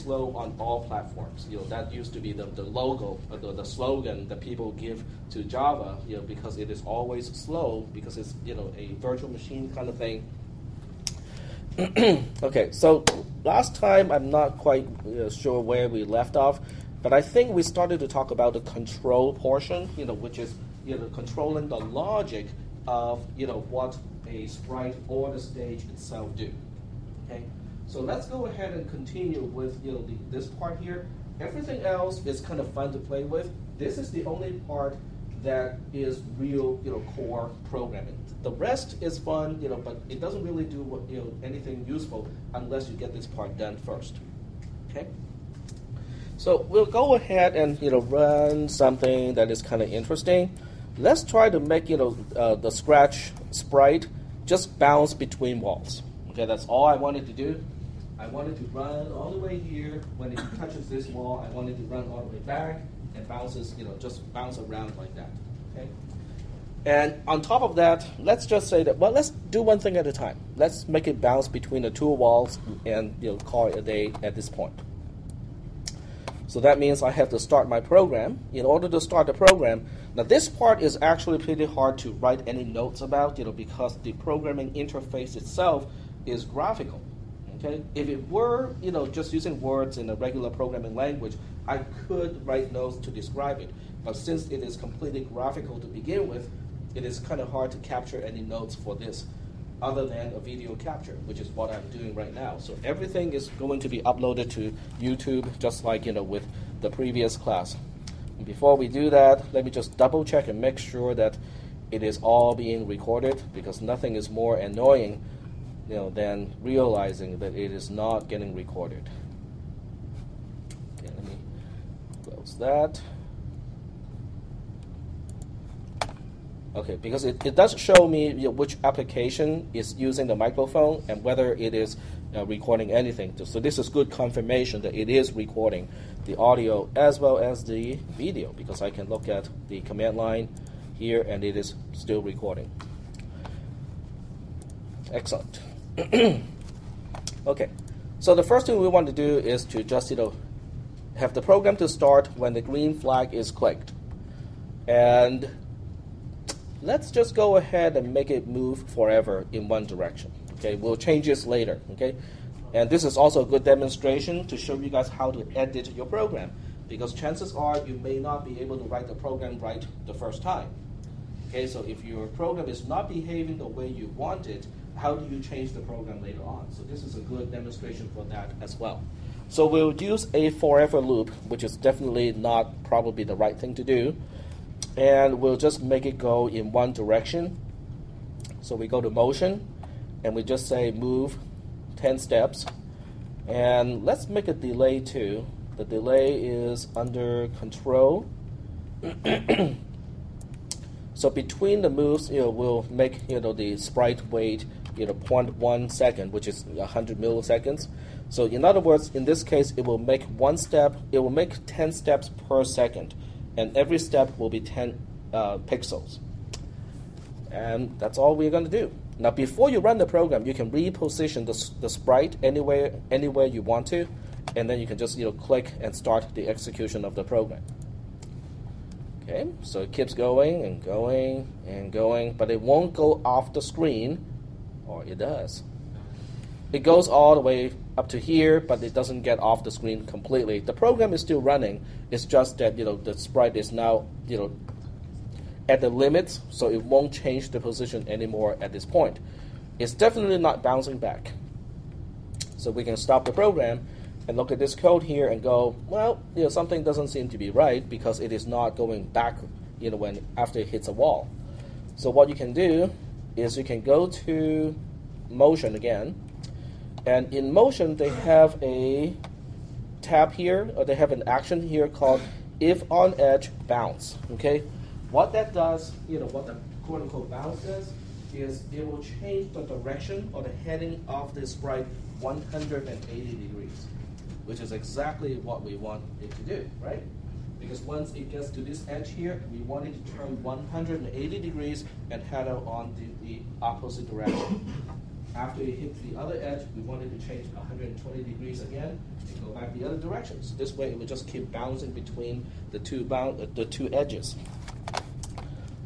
slow on all platforms. That used to be the logo, the slogan that people give to Java, because it is always slow, because it's, a virtual machine kind of thing. Okay, so last time I'm not quite sure where we left off, but I think we started to talk about the control portion, which is, controlling the logic of, what a sprite or the stage itself do. Okay, so let's go ahead and continue with this part here. Everything else is kind of fun to play with. This is the only part that is real core programming. The rest is fun, but it doesn't really do anything useful unless you get this part done first. Okay. So we'll go ahead and run something that is kind of interesting. Let's try to make the Scratch sprite just bounce between walls. Okay, that's all I wanted to do. I wanted to run all the way here. When it touches this wall, I wanted to run all the way back and bounces, just bounce around like that. Okay. And on top of that, let's just say that, well, let's do one thing at a time. Let's make it bounce between the two walls and call it a day at this point. So that means I have to start my program. In order to start the program, now this part is actually pretty hard to write any notes about, because the programming interface itself is graphical. Okay? If it were, just using words in a regular programming language, I could write notes to describe it. But since it is completely graphical to begin with, it is kind of hard to capture any notes for this other than a video capture, which is what I'm doing right now. So everything is going to be uploaded to YouTube, just like with the previous class. And before we do that, let me just double check and make sure that it is all being recorded, because nothing is more annoying than realizing that it is not getting recorded. Okay, let me close that. Okay, because it does show me which application is using the microphone and whether it is recording anything. So this is good confirmation that it is recording the audio as well as the video, because I can look at the command line here and it is still recording. Excellent. Okay, so the first thing we want to do is to just have the program to start when the green flag is clicked. And let's just go ahead and make it move forever in one direction. Okay, we'll change this later. Okay, and this is also a good demonstration to show you guys how to edit your program, because chances are you may not be able to write the program right the first time. Okay, so if your program is not behaving the way you want it, how do you change the program later on? So this is a good demonstration for that as well. So we'll use a forever loop, which is definitely not probably the right thing to do. And we'll just make it go in one direction. So we go to motion, and we just say move 10 steps. And let's make a delay too. The delay is under control. So between the moves, we'll make the sprite wait 0.1 second, which is 100 milliseconds. So in other words, in this case, it will make one step. It will make 10 steps per second. And every step will be 10 pixels. And that's all we're going to do. Now, before you run the program, you can reposition the sprite anywhere you want to, and then you can just click and start the execution of the program. Okay, so it keeps going and going and going, but it won't go off the screen, or it does. It goes all the way up to here, but it doesn't get off the screen completely. The program is still running. It's just that the sprite is now at the limits, so it won't change the position anymore at this point. It's definitely not bouncing back. So we can stop the program and look at this code here and go, well, something doesn't seem to be right, because it is not going back when after it hits a wall. So what you can do is you can go to motion again. And in motion, they have a tab here, or they have an action here called if on edge bounce. Okay, what that does, what the quote-unquote bounce does, is it will change the direction or the heading of the sprite 180 degrees, which is exactly what we want it to do, right? Because once it gets to this edge here, we want it to turn 180 degrees and head out on the opposite direction. After it hits the other edge, we want it to change 120 degrees again and go back the other direction. So this way, it will just keep bouncing between the two edges.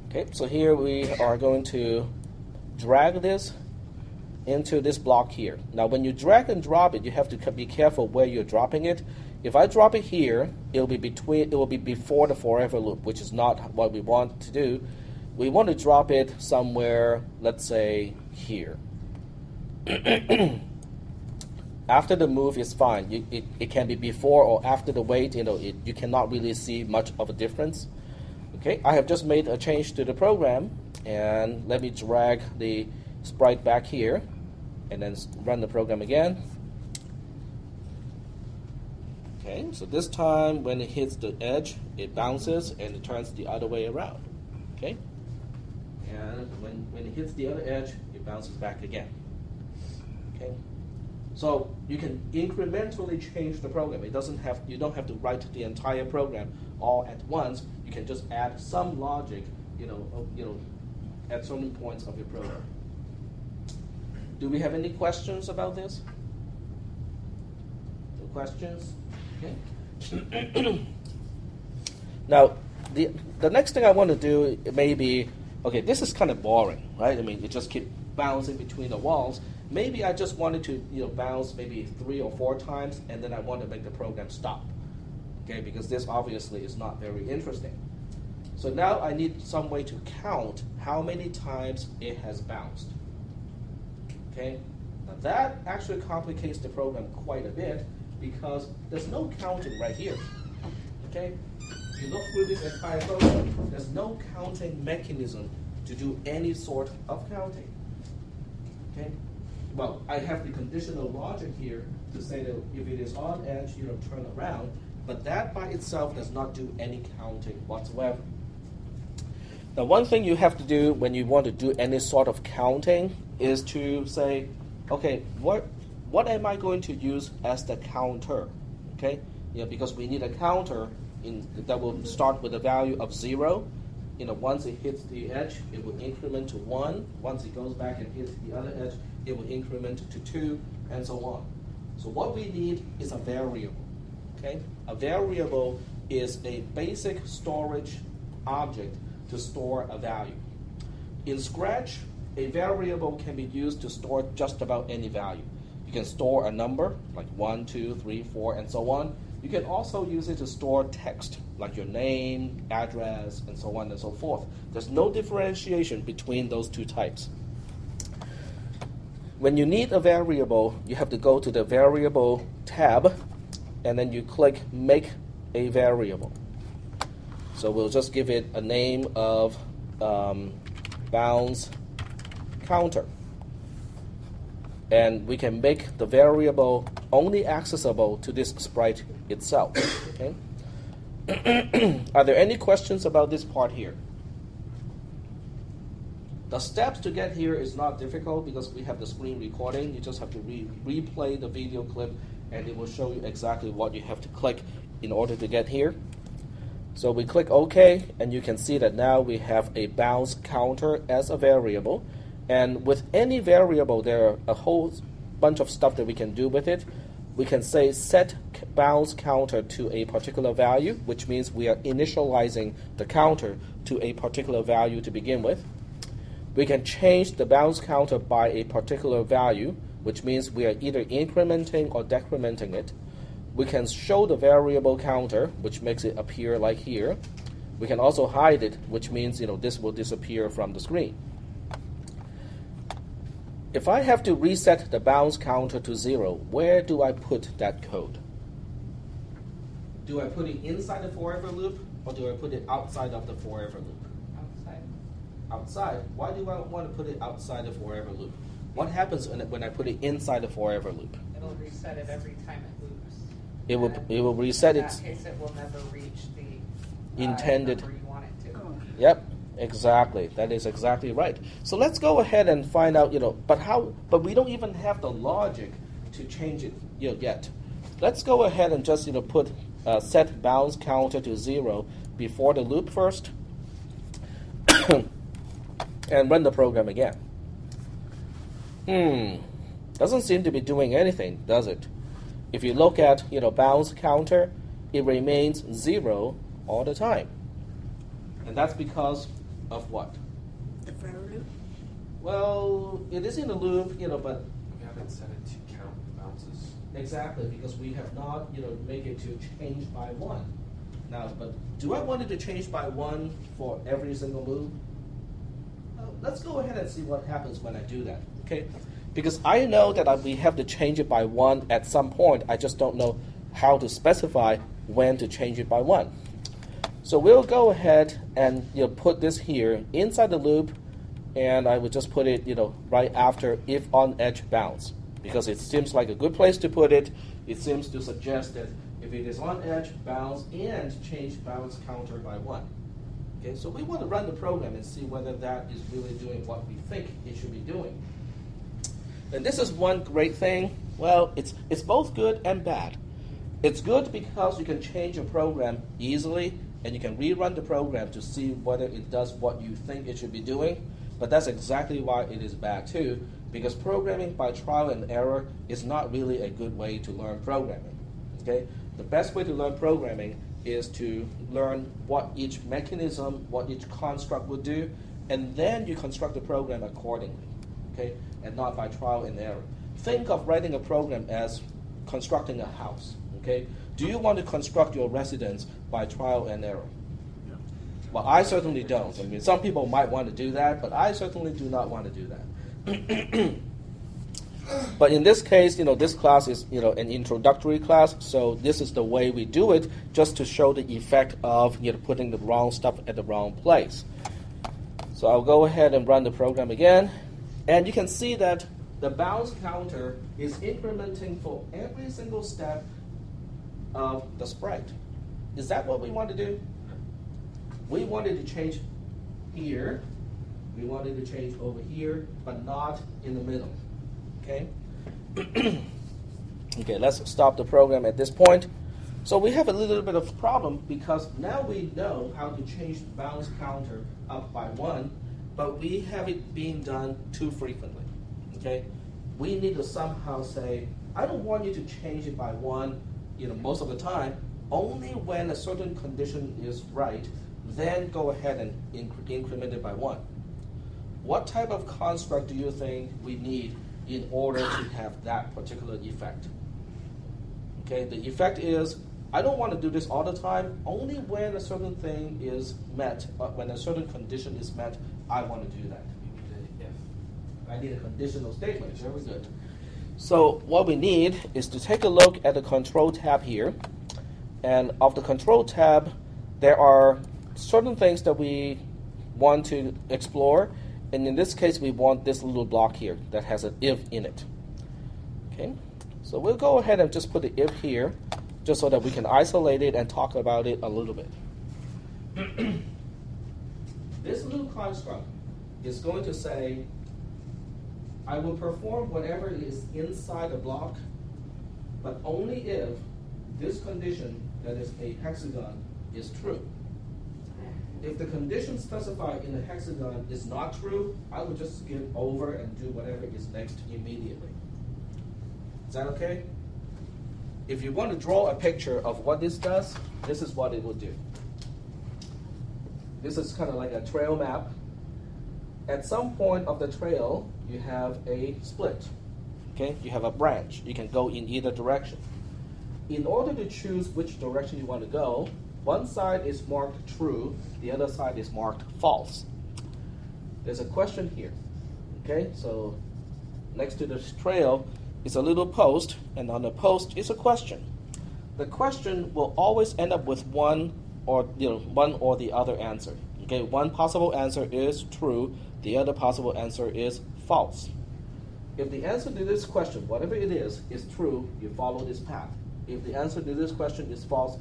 Okay, so here we are going to drag this into this block here. Now, when you drag and drop it, you have to be careful where you're dropping it. If I drop it here, it will be before the forever loop, which is not what we want to do. We want to drop it somewhere, let's say here. After the move is fine. It can be before or after the wait. You cannot really see much of a difference. Okay, I have just made a change to the program, and let me drag the sprite back here, and then run the program again. Okay, so this time when it hits the edge, it bounces and it turns the other way around. Okay, and when it hits the other edge, it bounces back again. Okay, so you can incrementally change the program. You don't have to write the entire program all at once. You can just add some logic, at certain points of your program. Do we have any questions about this? No questions? Okay. Now, the next thing I want to do may be, okay, this is kind of boring, right? I mean, it just keeps bouncing between the walls. Maybe I just wanted to bounce maybe 3 or 4 times, and then I want to make the program stop. Okay, because this obviously is not very interesting. So now I need some way to count how many times it has bounced. Okay, now that actually complicates the program quite a bit because there's no counting right here. Okay, if you look through this entire program, there's no counting mechanism to do any sort of counting. Okay, well, I have the conditional logic here to say that if it is on edge, turn around, but that by itself does not do any counting whatsoever. Now, one thing you have to do when you want to do any sort of counting is to say, okay, what am I going to use as the counter? Okay, because we need a counter that will start with a value of 0. Once it hits the edge, it will increment to 1. Once it goes back and hits the other edge, it will increment to 2, and so on. So what we need is a variable. Okay, a variable is a basic storage object to store a value. In Scratch, a variable can be used to store just about any value. You can store a number, like 1, 2, 3, 4, and so on. You can also use it to store text, like your name, address, and so on and so forth. There's no differentiation between those two types. When you need a variable, you have to go to the Variable tab, and then you click Make a Variable. So we'll just give it a name of bounds counter. And we can make the variable only accessible to this sprite itself. Okay? Are there any questions about this part here? The steps to get here is not difficult because we have the screen recording. You just have to replay the video clip, and it will show you exactly what you have to click in order to get here. So we click OK, and you can see that now we have a bounds counter as a variable. And with any variable, there are a whole bunch of stuff that we can do with it. We can say set bounds counter to a particular value, which means we are initializing the counter to a particular value to begin with. We can change the bounds counter by a particular value, which means we are either incrementing or decrementing it. We can show the variable counter, which makes it appear like here. We can also hide it, which means this will disappear from the screen. If I have to reset the bounds counter to 0, where do I put that code? Do I put it inside the forever loop, or do I put it outside of the forever loop? Outside. Outside? Why do I want to put it outside the forever loop? What happens when I put it inside the forever loop? It'll reset it every time it loops. It will reset it. In that case, it will never reach the intended number you want it to. Yep, exactly. That is exactly right. So let's go ahead and find out. But we don't even have the logic to change it yet. Let's go ahead and just put set bounds counter to 0 before the loop first, and run the program again. Doesn't seem to be doing anything, does it? If you look at, bounce counter, it remains 0 all the time. And that's because of what? The forever loop? Well, it is in a loop, but We haven't set it to count bounces. exactly, because we have not, make it to change by 1. Now, but do I want it to change by 1 for every single loop? Let's go ahead and see what happens when I do that, okay? Because I know that we have to change it by 1 at some point. I just don't know how to specify when to change it by 1. So we'll go ahead and put this here inside the loop, and I would just put it right after if on edge bounce, because it seems like a good place to put it. It seems to suggest that if it is on edge, bounce, and change bounce counter by 1. Okay, so we want to run the program and see whether that is really doing what we think it should be doing. And this is one great thing. Well, it's both good and bad. It's good because you can change your program easily, and you can rerun the program to see whether it does what you think it should be doing. But that's exactly why it is bad too, because programming by trial and error is not really a good way to learn programming. Okay? The best way to learn programming is to learn what each mechanism, what each construct would do, and then you construct the program accordingly, okay? And not by trial and error. Think of writing a program as constructing a house, okay? Do you want to construct your residence by trial and error? No. Well, I certainly don't. I mean, some people might want to do that, but I certainly do not want to do that. But in this case, this class is, an introductory class, so this is the way we do it, just to show the effect of, putting the wrong stuff at the wrong place. So I'll go ahead and run the program again, and you can see that the bounce counter is incrementing for every single step of the sprite. Is that what we want to do? We wanted to change here, we wanted to change over here, but not in the middle. Okay. Okay, let's stop the program at this point. So we have a little bit of problem because now we know how to change the bounce counter up by 1, but we have it being done too frequently. Okay, we need to somehow say, I don't want you to change it by 1, most of the time. Only when a certain condition is right, then go ahead and increment it by 1. What type of construct do you think we need in order to have that particular effect? Okay, the effect is, I don't want to do this all the time. Only when a certain thing is met, when a certain condition is met, I want to do that. You need an if. I need a conditional statement. Very good. So what we need is to take a look at the control tab here. And of the control tab, there are certain things that we want to explore. And in this case, we want this little block here that has an if in it. Okay, so we'll go ahead and just put the if here, just so that we can isolate it and talk about it a little bit. This little construct is going to say, I will perform whatever is inside the block, but only if this condition, that is a hexagon, is true. If the condition specified in the hexagon is not true, I would just skip over and do whatever is next immediately. Is that okay? If you want to draw a picture of what this does, this is what it will do. This is kind of like a trail map. At some point of the trail, you have a split. Okay? You have a branch. You can go in either direction. In order to choose which direction you want to go, one side is marked true, the other side is marked false. There's a question here. Okay, so next to this trail is a little post, and on the post is a question. The question will always end up with one or the other answer. Okay, one possible answer is true, the other possible answer is false. If the answer to this question, whatever it is true, you follow this path. If the answer to this question is false,